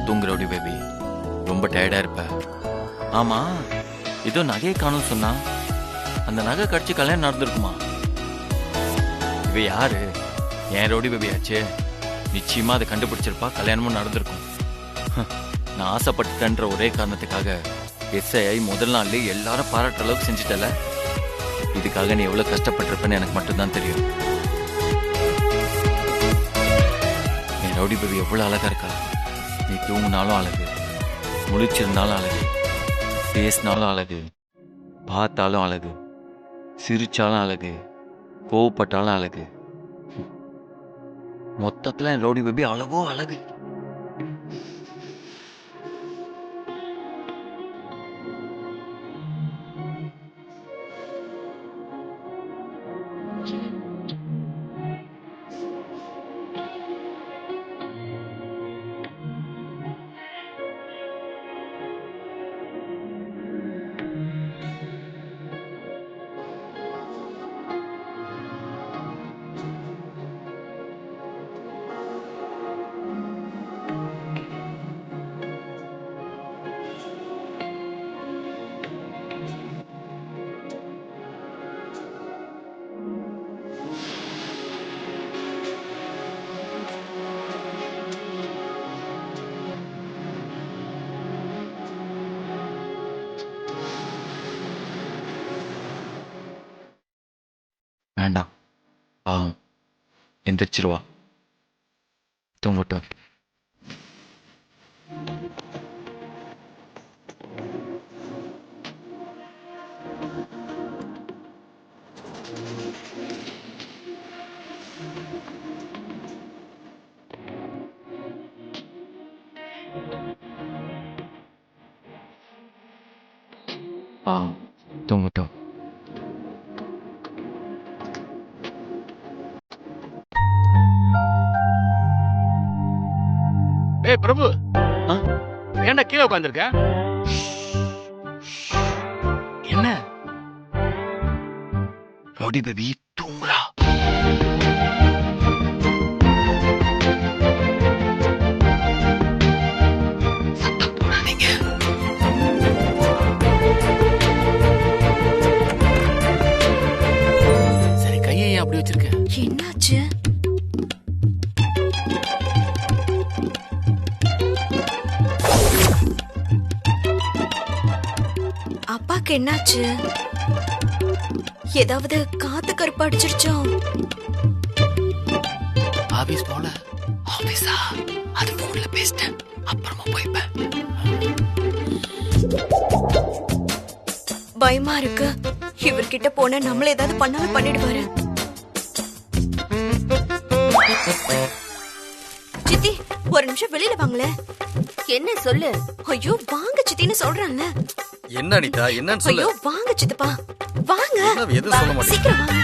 தூங்குற rowdy baby. ரொம்ப டயர்டா இருப்ப. ஆமா, ஏதோ நகையை காணும் சொன்னா. அந்த நகை கடிச்சு கல்யாணம் நடந்திருக்குமா? இவ யாரு? என் ரவுடி பேபி ஆச்சு. நிச்சயமா அதை கண்டுபிடிச்சிருப்பா, கல்யாணமும் நடந்திருக்கும். நான் ஆசைப்பட்டுட்டேன்ற ஒரே காரணத்துக்காக எஸ்ஐ முதல் நாள்ல எல்லாரும் பாராட்டுற அளவுக்கு செஞ்சுட்டல. இதுக்காக நீ எவ்வளவு கஷ்டப்பட்டிருப்பேன்னு எனக்கு மட்டும்தான் தெரியும். என் ரவுடி பேபி எவ்வளவு அழகா இருக்கா. நீ தூங்கினாலும் அழகு, முழிச்சிருந்தாலும் அழகு, பேசினாலும் அழகு, பார்த்தாலும் அழகு, சிரிச்சாலும் அழகு, கோவப்பட்டாலும் அழகு. மொத்தத்துல என் ரவுடி பேபி அழகோ அழகு. வேண்டாம், பாவம், எந்திரிச்சிருவா, தூங்கட்டும். பாவம், தூங்கட்டும். ஏய் பிரபு, ஏன்டா கீழே உட்காந்துருக்க? என்ன ரவுடி பேபி தூங்குறா. சத்தம் போடாதீங்க. சரி, கையை ஏன் அப்படி வச்சிருக்க? என்னாச்சு? அப்பாக்கு என்னாச்சு? ஏதாவது காத்து கருப்பு அடிச்சிருச்சோ? ஆபீஸ் போல. ஆபீஸா? அது போன்ல பேசிட்டேன், அப்புறமா போய்ப்பேன். பயமா இருக்கு. இவர்கிட்ட போன நம்மள ஏதாவது பண்ணாலும் பண்ணிடுவாரு. சித்தி, ஒரு நிமிஷம் வெளியில வாங்களே. என்ன சொல்லு? ஐயோ வாங்க சித்தின்னு சொல்றாங்க. என்ன அனிதா, என்னன்னு சொல்லு. ஐயோ வாங்க சித்தப்பா, வாங்க. எதுவும் சொல்ல மாட்டேன். சீக்கிரம் வாங்க.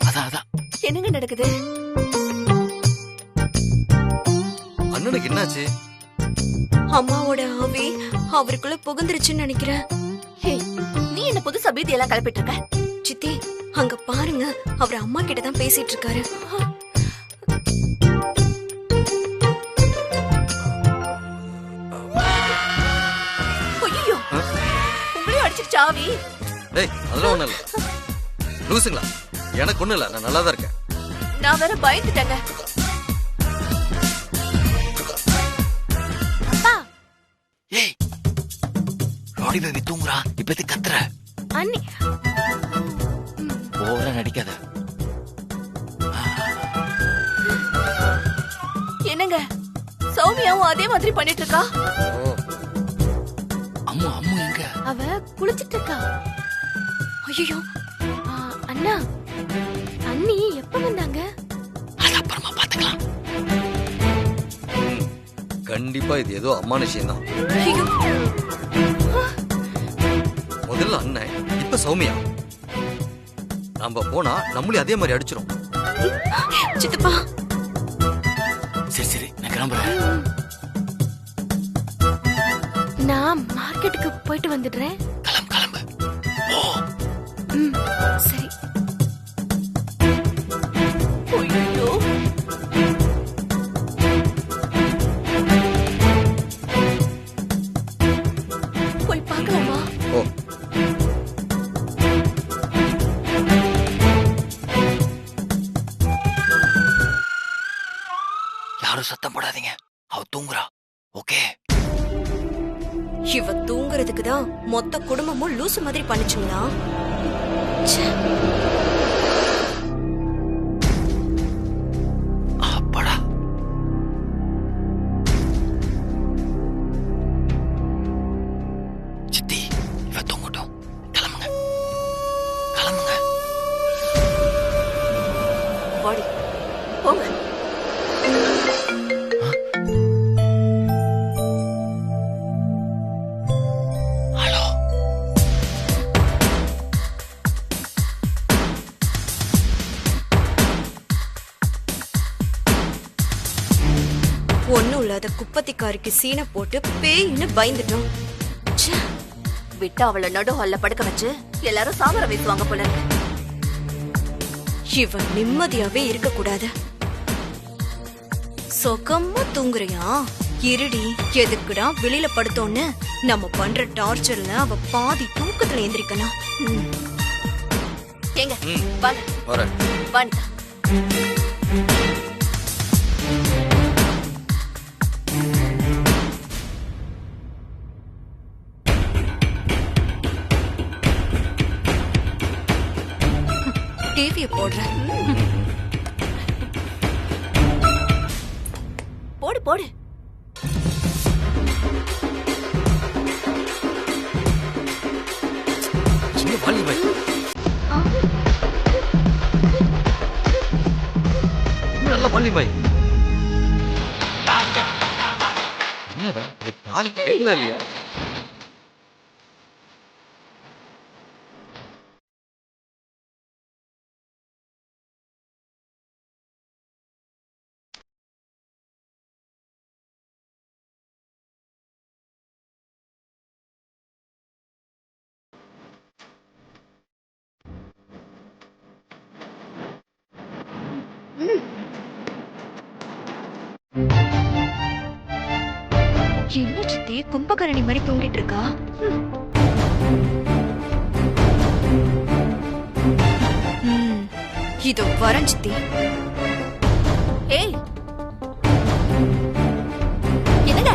அதான் என்னங்க நடக்குது? அண்ணனுக்கு என்னாச்சு? அம்மாவோட ஆவி அவருக்குள்ள புகுந்துருச்சுன்னு நினைக்கிறேன். நீ என்ன புதுசா பீதி எல்லாம் கிளப்பிட்டு இருக்க? சித்தி, அங்க பாருங்க, அவர் அம்மா கிட்ட தான் பேசிட்டு இருக்காரு. ஐயோ, உங்களையும் அடிச்சிருச்சு ஆவி. டேய், அதெல்லாம் ஒண்ணும் இல்ல. லூசுங்களா? எனக்கு ஒண்ணும் இல்ல, நான் நல்லா தான் இருக்கேன். நான் வேற பயந்துட்டேங்க. அப்பா, ஏய், ரவுடி பேபி தூங்குறா. இப்ப கத்துற. அண்ணி ஓவரா நடிக்காத. என்னங்க, சௌமியாவும் அதே மாதிரி பண்ணிட்டு இருக்கா. அம்மா அம்மா எங்க? அவ குளிச்சிட்டு இருக்கா. ஐயோ, அண்ணா, அண்ணி எப்ப வந்தாங்க? அது அப்புறமா பாத்துக்கலாம். கண்டிப்பா இது ஏதோ அம்மா விஷயம் தான். ஐயோ, முதல்ல அண்ணன், இப்ப சௌமியா. நம்ம போனா நம்மளே அதே மாதிரி அடிச்சிரும். சித்தப்பா. சரி சரி, நான் கிளம்புறேன். நான் மார்க்கெட்டுக்கு போயிட்டு வந்துடுறேன். கிளம்பு கிளம்பு. ஓ சரி. யாரும் சத்தம் போடாதீங்க, அவ தூங்குறா. ஓகே? இவ தூங்குறதுக்கு தான் மொத்த குடும்பமும் லூசு மாதிரி பண்ணுச்சுங்களா? ச்சே. அப்பாடா. சித்தி, இவ தூங்கட்டும். கிளம்புங்க, கிளம்புங்க. வாடி போங்க. ஹலோ. ஒண்ணும் இல்லாத குப்பத்திக்காரிக்கு சீனை போட்டு பேயின்னு பயந்துட்டோம். ச்சே. விட்டு அவளை நடு ஹால்ல படுக்க வச்சு எல்லாரும் சாமரம் வீசுவாங்க போல இருக்கு. இவன் நிம்மதியாவே இருக்க கூடாது. சொகமா தூங்குறியா? இருடி, எதுக்குடா வெளியில படுத்தோன்னு நம்ம பண்ற டார்ச்சர்ல அவ பாதி தூக்கத்துல எந்திரிக்கணும். ஏங்க ம். வாங்க வரேன். வாணிதா. டிவிய போடுறேன். போடு போடு. சின்ன வாலி பாய். நல்ல வாலி பாய். என்னடா இது கால் கேட்கல இல்லையா? என்ன சித்தி கும்பகரணி மாதிரி தூங்கிட்டு இருக்கா? இதோ வரேன் சித்தி. ஏய் என்னங்க?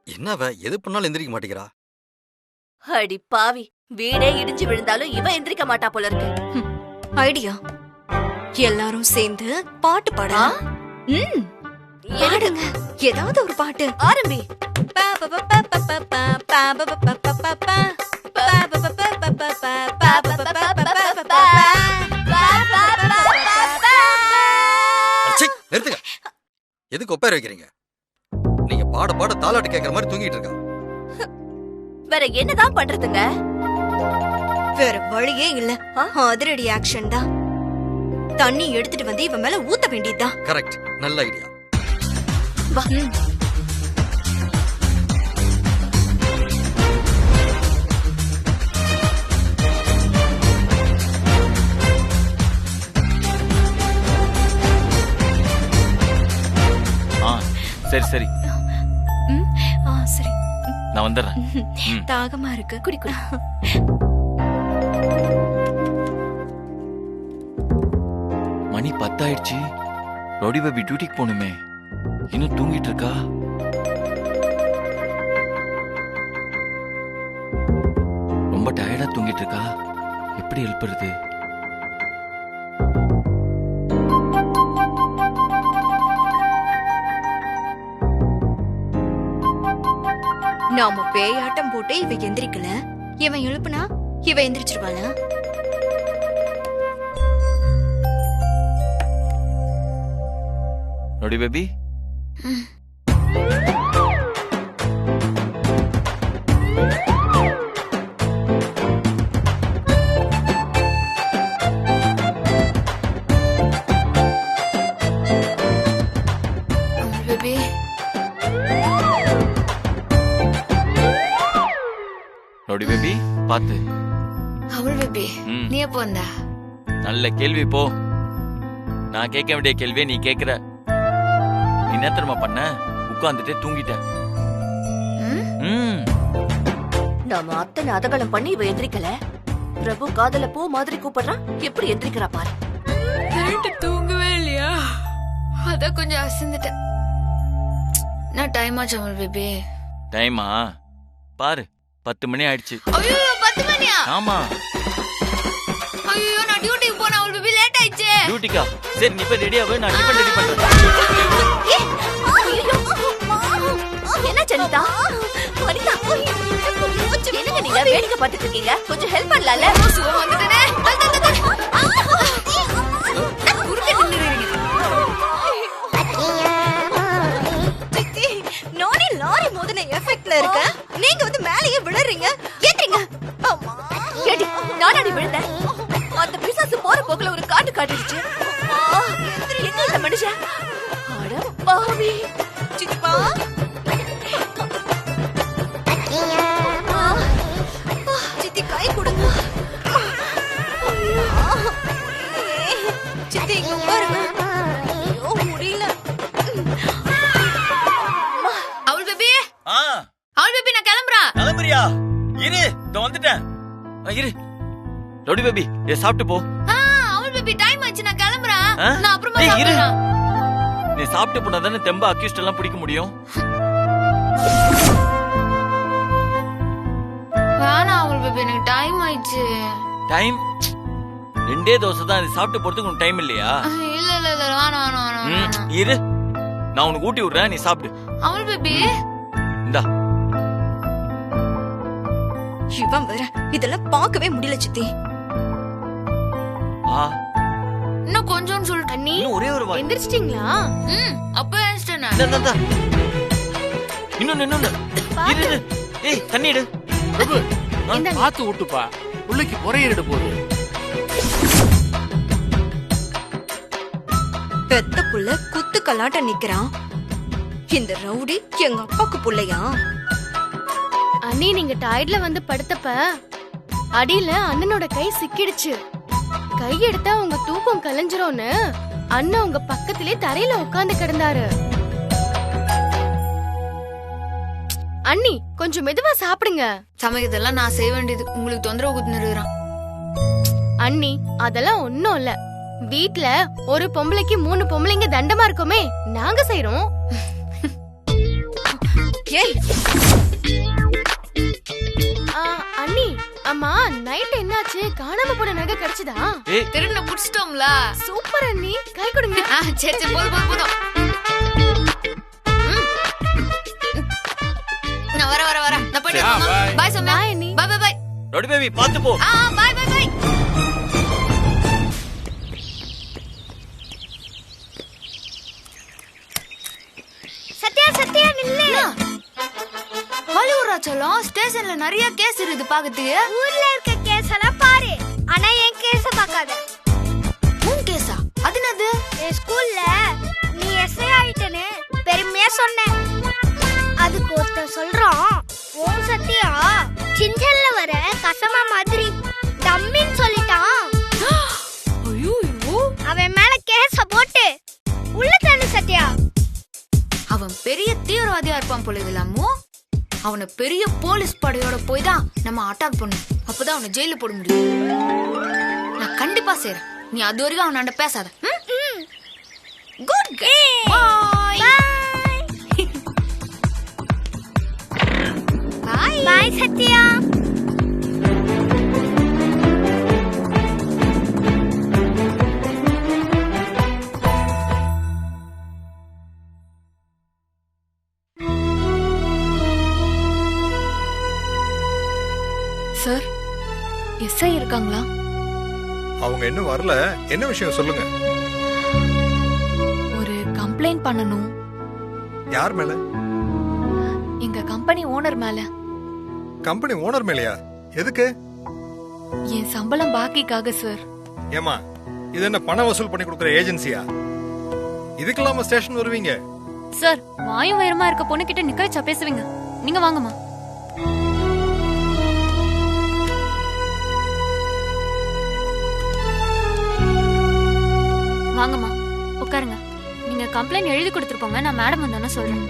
என்ன அவ எது பண்ணாலும் எந்திரிக்க மாட்டேங்கிறா? அடி பாவி, வீடே இடிஞ்சு விழுந்தாலும் இவ எந்திரிக்க மாட்டா போல இருக்கு. ஐடியா, எல்லாரும் சேர்ந்து பாட்டு பாடா. பாடுங்க, ஏதாவது ஒரு பாட்டு. ஆரம்பி. அச்சீ, நிறுத்துங்க. எதுக்கு ஒப்பேர் வைக்கிறீங்க? நீங்க பாட பாட தாலாட்டு கேட்கற மாதிரி தூங்கிட்டு இருக்கா. வேற என்னதான் பண்றதுங்க? வேற வழியே இல்ல. அதிரடி ஆக்ஷன் தான். தண்ணி எடுத்துட்டு வந்து இவன் மேல ஊத்த வேண்டியதுதான். கரெக்ட், நல்ல ஐடியா. வா. சரி சரி, சரி, நான் வந்துடுறேன். தாகமா இருக்கு. குடி குடி. மணி 10 ஆயிடுச்சு. ரவுடி பேபி டியூட்டிக்கு போகணுமே, இன்னும் தூங்கிட்டு இருக்கா. ரொம்ப டயர்டா தூங்கிட்டு இருக்கா. எப்படி எழுப்புறது? நாம பேயாட்டம் போட்டு இவ எந்திரிக்கல. இவன் எழுப்புனா இவ எந்திரிச்சிருவாளா? Rowdy baby, baby rowdy baby பாத்து. அவள் பேபி ம். நீ எப்போ வந்தா? நல்ல கேள்வி போ. நான் கேட்க வேண்டிய கேள்வியை நீ கேக்குற. நீ என்ன தெரியுமா பண்ண? உட்கார்ந்துட்டே தூங்கிட்ட. ம்? ம். நாம அத்தனை அதகலம் பண்ணி இவ எந்திரிக்கல. பிரபு காதல பூ மாதிரி கூப்பிடுறான், எப்படி எந்திரிக்கிறா பாரு. நைட்டு தூங்கவே இல்லையா? அதான் கொஞ்சம் அசந்துட்டேன். நான் டைம் ஆச்சு அவள் பேபி. டைமா பாரு, 10 மணி ஆயிடுச்சு. ஐயோ 10 மணியா? ஆமா. ஐயோ நான் டியூட்டிக்கு போன அவள் பேபி லேட் ஆயிடுச்சு. டியூட்டிக்கா? சரி நீ போய் ரெடியாவே, நான் டிஃபன் ரெடி பண்றேன். என்ன ஜனிதா? வனிதா, என்னங்க நீங்க வேடிக்கை பார்த்துட்டு இருக்கீங்க? கொஞ்சம் ஹெல்ப் பண்ணலாம்ல? சுகம் வந்துட்டனே. குறுக்க நின்னுறீங்க. சித்தி, நானே லாரி மோதின எஃபெக்ட்ல இருக்க. நீங்க வந்து மேலேயே விழறீங்க. ஏத்துறீங்க. அம்மா. ஏடி, நானாடி விழுந்தேன். அந்த பிசாசு போற போக்குல ஒரு காட்டு காட்டிடுச்சு. எங்க இந்த மனுஷன்? அட பாவி. சித்திப்பா. சித்தி கை கொடுங்க. சித்தி இங்க பாருங்க. ஐயோ முடியல. அவள் பேபி, ஆ, அவள் பேபி நான் கிளம்புறேன். கிளம்புறியா? இரு, இதோ வந்துட்டேன். இரு. ரவுடி பேபி, ஏ சாப்பிட்டு போ. அவள் பேபி டைம் ஆச்சு, நான் கிளம்புறேன். ஆ? நான் அப்புறமா ஏய், இரு. சாப்பிடுறேன். நீ சாப்பிட்டு போனா தானே தெம்பா அக்யூஸ்ட் எல்லாம் பிடிக்க முடியும். வேணாம் அவள் பேபி, எனக்கு டைம் ஆயிடுச்சு. டைம் 2 தோசை தான். இது சாப்பிட்டு போறதுக்கு உனக்கு டைம் இல்லையா? இல்ல இல்ல இல்ல வேணாம் வேணாம் வேணாம் ம், வேணாம். இரு, நான் உனக்கு ஊட்டி விடுறேன், நீ சாப்பிடு. அவள் பேபி இந்தா. இவன் வேற இதெல்லாம் பார்க்கவே முடியல சித்தி. ஆ, இன்னும் கொஞ்சம் சொல்லிட்டு நீ இன்னும் ஒரே ஒரு வாய். எந்திரிச்சிட்டீங்களா? அப்ப எழுச்சிட்டேன். இந்தா, இந்தா, இந்தா. இன்னொன்னு. இரு, இரு. ஏய், தண்ணி எடு. பிரபு பார்த்து விட்டுப்பா, உள்ளுக்கு புறையிட போகுது. பெத்த புள்ள குத்து கலாட்ட நிக்கிறான். இந்த ரவுடி எங்க அப்பாக்கு புள்ளையா? அண்ணி நீங்க டயர்ட்ல வந்து படுத்தப்ப அடியில அண்ணனோட கை சிக்கிடுச்சு. கை எடுத்தா உங்க தூக்கம் கலைஞ்சிரும்னு அண்ணன் உங்க பக்கத்திலே தரையில உட்கார்ந்து கிடந்தாரு. அண்ணி கொஞ்சம் மெதுவா சாப்பிடுங்க. சமைக்கிறதெல்லாம் நான் செய்ய வேண்டியது, உங்களுக்கு தொந்தரவு கொடுத்துருக்கான். அண்ணி அதெல்லாம் ஒண்ணும் இல்ல. வீட்ல ஒரு பொம்பளைக்கு 3 பொம்பளைங்க தண்டமா இருக்குமே, நாங்க செய்றோம். ஏய், அண்ணி அம்மா நைட் என்னாச்சு? காணாம போன நகை கிடைச்சதா? ஏய், திரும்ப புடிச்சிட்டோம்ல. சூப்பர் அண்ணி, கை கொடுங்க. சரி சரி போதும் போதும் போதும். நான் வர நான் போயிட்டு ஆ, bye. பாய் சோம்யா. Bye, அண்ணி. பாய் பாய் பாய். ரவுடி பேபி பாத்து போ. பாய் பாய் பாய். சத்யா நில்லு. ஹாலிவுட் ராச்சலாம் ஸ்டேஷன்ல நிறைய கேஸ் இருக்குது பாக்கிறதுக்கு. ஊர்ல இருக்க கேஸ் எல்லாம் பாரு, ஆனா என் கேஸ பார்க்காத. உன் கேஸா? அது என்னது? என் ஸ்கூல்ல நீ எஸ்ஐ ஆயிட்டேன்னு பெருமையா சொன்னேன். அதுக்கு ஒருத்தர் சொல்றான், ஓ சத்யா சிஞ்சல்ல வர கசமா மாதிரி தம்மின்னு சொல்லிட்டான். ஐயோ அவன் மேல கேஸ போட்டு உள்ள தள்ளு சத்யா. அவன் பெரிய தீவிரவாதியா இருப்பான் போல இல்லாமோ. அவனை பெரிய போலீஸ் படையோட போய் தான் நம்ம அட்டாக் பண்ணும். அப்பதான் அவனை ஜெயில போட முடியும். நான் கண்டிப்பா செய்றேன். நீ அது வரைக்கும் அவனாண்ட பேசாத. Good game. Bye bye Sathya. Sir, SI இருக்காங்களா? அவங்க இன்னும் வரல. என்ன விஷயம் சொல்லுங்க. ஒரு கம்ப்ளைண்ட் பண்ணணும். யார் மேல? எங்க கம்பெனி ஓனர் மேல. கம்பெனி ஓனர் மேலயா? எதுக்கு? என் சம்பளம் பாக்கிக்காக சார். ஏமா, இது என்ன பணம் வசூல் பண்ணி கொடுக்குற ஏஜென்சியா? இதுக்கெல்லாம ஸ்டேஷன் வருவீங்க? சார், வாயும் வயிறுமா இருக்க பொண்ணு கிட்ட நிக்க வச்சா பேசுவீங்க. நீங்க வாங்கம்மா. வாங்கம்மா, உட்காருங்க. நீங்க கம்ப்ளைண்ட் எழுதி கொடுத்துருப்போங்க. நான் மேடம் வந்தோன்னு சொல்றேன்.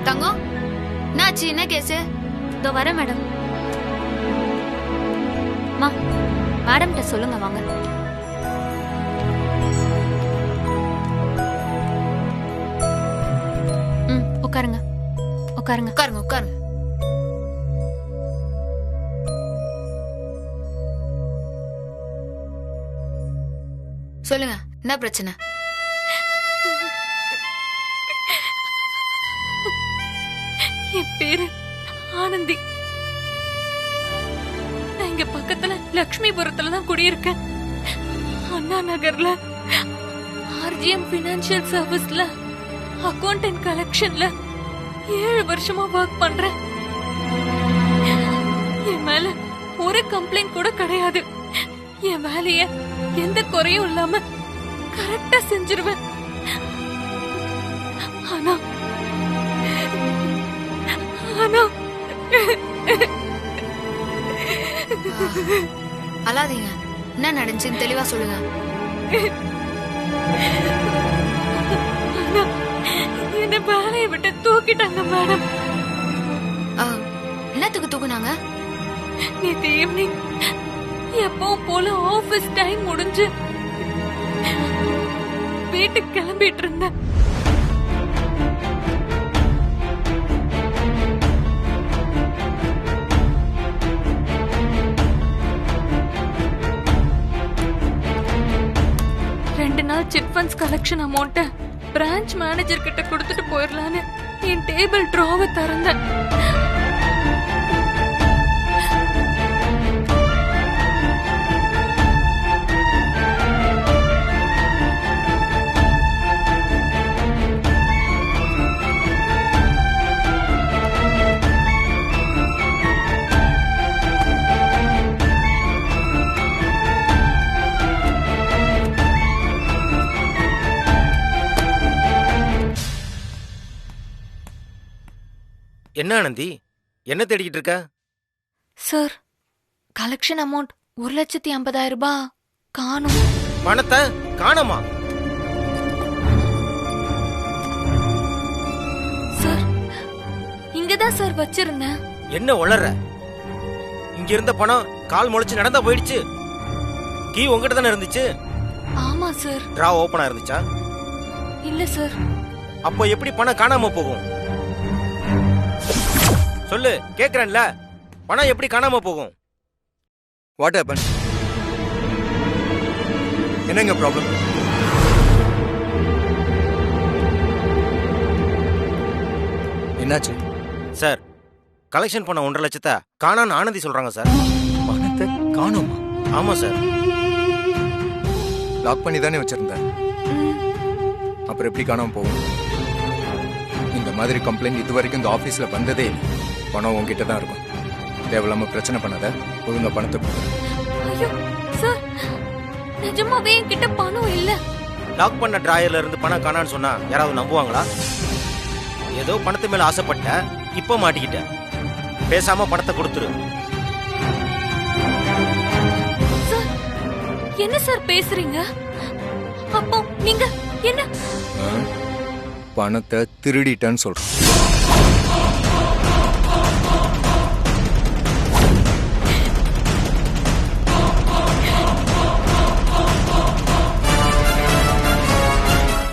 தங்கம், என்னாச்சு? என்ன கேஸ்? இதோ வரேன் மேடம். மா, மேடம்கிட்ட சொல்லுங்க. வாங்க. உட்காருங்க உட்காருங்க உட்காருங்க உட்காருங்க. சொல்லுங்க, என்ன பிரச்சனை? என் பேரு ஆனந்தி. நான் இங்க பக்கத்துல லக்ஷ்மிபுரத்துல தான் குடியிருக்கேன். அண்ணா நகர்ல RGM ஃபினான்ஷியல் சர்வீஸ்ல அக்கவுண்ட் அண்ட் கலெக்ஷன்ல 7 வருஷமா ஒர்க் பண்றேன். என் மேல ஒரு கம்ப்ளைண்ட் கூட கிடையாது. என் வேலைய எந்த குறையும் இல்லாம கரெக்டா செஞ்சிருவேன். ஆனா அழாதீங்க. என்ன நடந்துச்சுன்னு தெளிவா சொல்லுங்க. என்ன வேலையை விட்டு தூக்கிட்டாங்க மேடம். என்னத்துக்கு தூக்குனாங்க? நேத்து ஈவினிங் எப்பவும் போல ஆபீஸ் டைம் முடிஞ்சு வீட்டுக்கு கிளம்பிட்டு இருந்தேன். சிட் ஃபண்ட்ஸ் கலெக்ஷன் அமௌண்ட்டை பிரான்ச் மேனேஜர் கிட்ட கொடுத்துட்டு போயிடலான்னு என் டேபிள் ட்ராவை திறந்தேன். என்ன ஆனந்தி, என்ன தேடிக்கிட்டு இருக்க? சார், கலெக்ஷன் அமௌண்ட் 1,50,000 ரூபாய் காணும். பணத்தை காணோமா? சார், இங்கதான் சார் வச்சிருந்தேன். என்ன உளற? இங்க இருந்த பணம் கால் முளைச்சு நடந்தா போயிடுச்சு. கீ உங்ககிட்ட தானே இருந்துச்சு? ஆமா சார். டிரா ஓபனா இருந்துச்சா? இல்ல சார். அப்போ எப்படி பணம் காணாம போகும்? சொல்லு, கேக்குறேன்ல. பணம் எப்படி காணாம போகும்? What happen? என்னங்க ப்ராப்ளம்? என்னாச்சு சார்? கலெக்ஷன் பண்ண 1.5 லட்சத்தை காணான்னு ஆனந்தி சொல்றாங்க சார். பணத்தை காணோமா? ஆமா சார். லாக் பண்ணி தானே வச்சிருந்த, அப்புறம் எப்படி காணாம போகும்? இந்த மாதிரி கம்ப்ளைண்ட் இது வரைக்கும் இந்த ஆபீஸ்ல வந்ததே இல்லை. பணம் உங்ககிட்ட தான் இருக்கும். தேவையில்லாம பிரச்சனை பண்ணாத, ஒழுங்கா பணத்தை கொடு. ஐயோ சார், நிஜமாவே என்கிட்ட பணம் இல்ல. லாக் பண்ண டிராயர்ல இருந்து பணம் காணான்னு சொன்னா யாராவது நம்புவாங்களா? ஏதோ பணத்து மேல ஆசைப்பட்ட இப்ப மாட்டிக்கிட்ட. பேசாம பணத்தை கொடுத்துரு. சார், என்ன சார் பேசுறீங்க? அப்போ நீங்க என்ன பணத்தை திருடிட்டேன்னு சொல்றேன்.